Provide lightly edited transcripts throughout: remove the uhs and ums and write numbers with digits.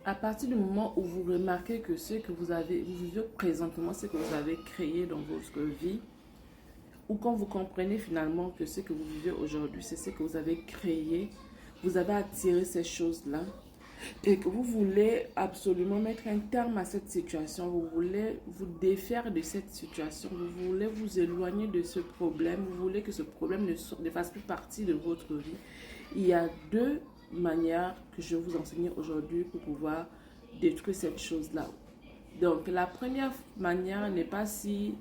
À partir du moment où vous remarquez que ce que vous vivez présentement, ce que vous avez créé dans votre vie, ou quand vous comprenez finalement que ce que vous vivez aujourd'hui, c'est ce que vous avez créé, vous avez attiré ces choses-là, et que vous voulez absolument mettre un terme à cette situation, vous voulez vous défaire de cette situation, vous voulez vous éloigner de ce problème, vous voulez que ce problème ne fasse plus partie de votre vie, il y a deux manières que je vais vous enseigner aujourd'hui pour pouvoir détruire cette chose-là. Donc, la première manière n'est pas si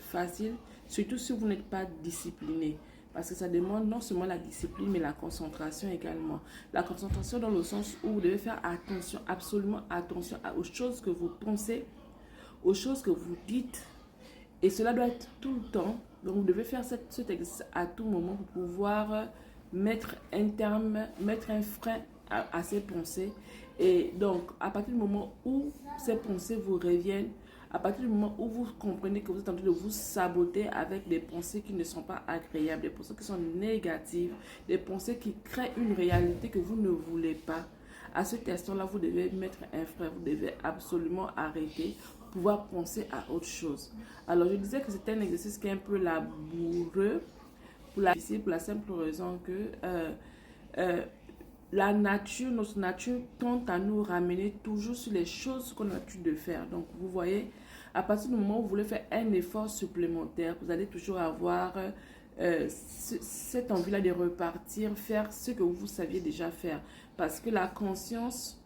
facile, surtout si vous n'êtes pas discipliné. Parce que ça demande non seulement la discipline, mais la concentration également. La concentration dans le sens où vous devez faire attention, absolument attention aux choses que vous pensez, aux choses que vous dites. Et cela doit être tout le temps. Donc, vous devez faire cet exercice à tout moment pour pouvoir mettre un terme, mettre un frein à ces pensées. Et donc, à partir du moment où ces pensées vous reviennent, à partir du moment où vous comprenez que vous êtes en train de vous saboter avec des pensées qui ne sont pas agréables, des pensées qui sont négatives, des pensées qui créent une réalité que vous ne voulez pas, à cet instant-là, vous devez mettre un frein, vous devez absolument arrêter pour pouvoir penser à autre chose. Alors, je disais que c'était un exercice qui est un peu laboureux, pour la simple raison que euh, la nature, notre nature tente à nous ramener toujours sur les choses qu'on a l'habitude de faire. Donc, vous voyez, à partir du moment où vous voulez faire un effort supplémentaire, vous allez toujours avoir cette envie-là de repartir, faire ce que vous saviez déjà faire. Parce que la conscience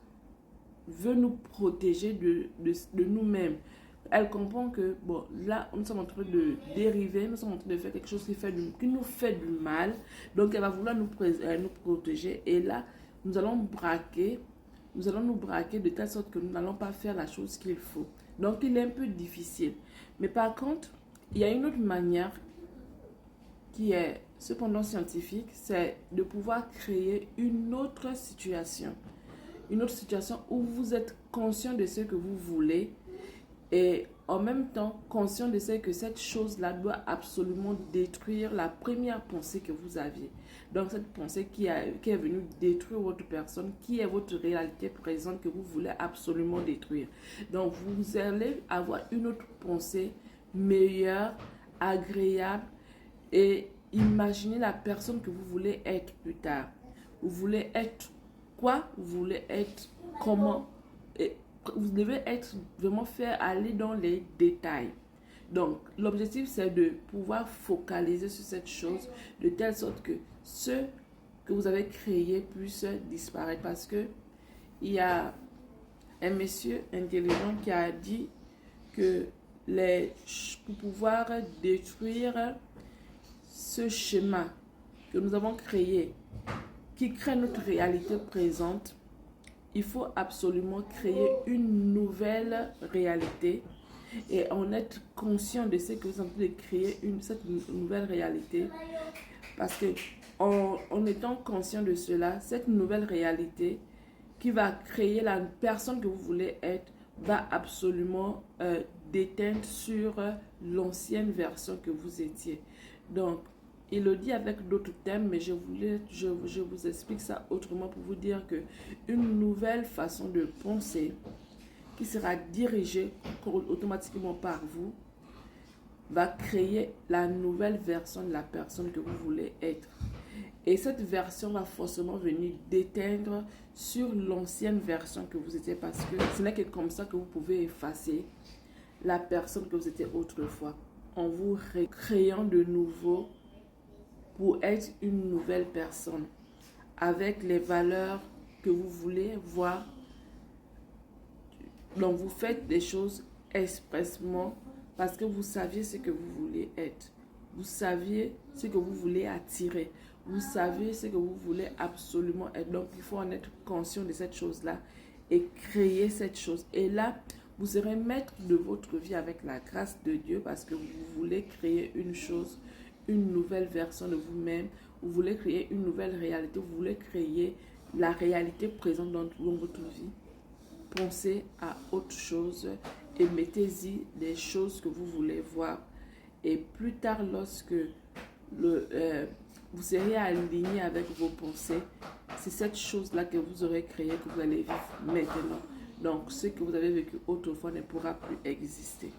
veut nous protéger de nous-mêmes. Elle comprend que, bon, là, nous sommes en train de dériver, nous sommes en train de faire quelque chose qui nous fait du mal. Donc, elle va vouloir nous protéger. Et là, nous allons nous braquer de telle sorte que nous n'allons pas faire la chose qu'il faut. Donc, il est un peu difficile. Mais par contre, il y a une autre manière qui est cependant scientifique, c'est de pouvoir créer une autre situation. Une autre situation où vous êtes conscient de ce que vous voulez et en même temps conscient de ce que cette chose-là doit absolument détruire la première pensée que vous aviez. Donc cette pensée qui est venue détruire votre personne, qui est votre réalité présente que vous voulez absolument détruire. Donc vous allez avoir une autre pensée meilleure, agréable et imaginez la personne que vous voulez être plus tard. Vous voulez être quoi? Vous voulez être comment? Et vous devez être vraiment faire aller dans les détails. Donc, l'objectif, c'est de pouvoir focaliser sur cette chose de telle sorte que ce que vous avez créé puisse disparaître. Parce que il y a un monsieur intelligent qui a dit que pour pouvoir détruire ce schéma que nous avons créé, qui crée notre réalité présente, il faut absolument créer une nouvelle réalité et en être conscient de ce que vous êtes en train de créer, cette nouvelle réalité. Parce que en étant conscient de cela, cette nouvelle réalité qui va créer la personne que vous voulez être va absolument déteindre sur l'ancienne version que vous étiez. Donc, il le dit avec d'autres thèmes, mais je vous explique ça autrement pour vous dire que une nouvelle façon de penser qui sera dirigée automatiquement par vous va créer la nouvelle version de la personne que vous voulez être. Et cette version va forcément venir déteindre sur l'ancienne version que vous étiez parce que ce n'est que comme ça que vous pouvez effacer la personne que vous étiez autrefois en vous recréant de nouveau pour être une nouvelle personne avec les valeurs que vous voulez voir. Donc vous faites des choses expressement parce que vous saviez ce que vous voulez être. Vous saviez ce que vous voulez attirer. Vous savez ce que vous voulez absolument être. Donc il faut en être conscient de cette chose-là et créer cette chose. Et là, vous serez maître de votre vie avec la grâce de Dieu parce que vous voulez créer une chose, une nouvelle version de vous-même. Vous voulez créer une nouvelle réalité. Vous voulez créer la réalité présente dans votre vie. Pensez à autre chose et mettez-y des choses que vous voulez voir. Et plus tard, lorsque vous serez aligné avec vos pensées. C'est cette chose-là que vous aurez créée, que vous allez vivre maintenant. Donc, ce que vous avez vécu autrefois ne pourra plus exister.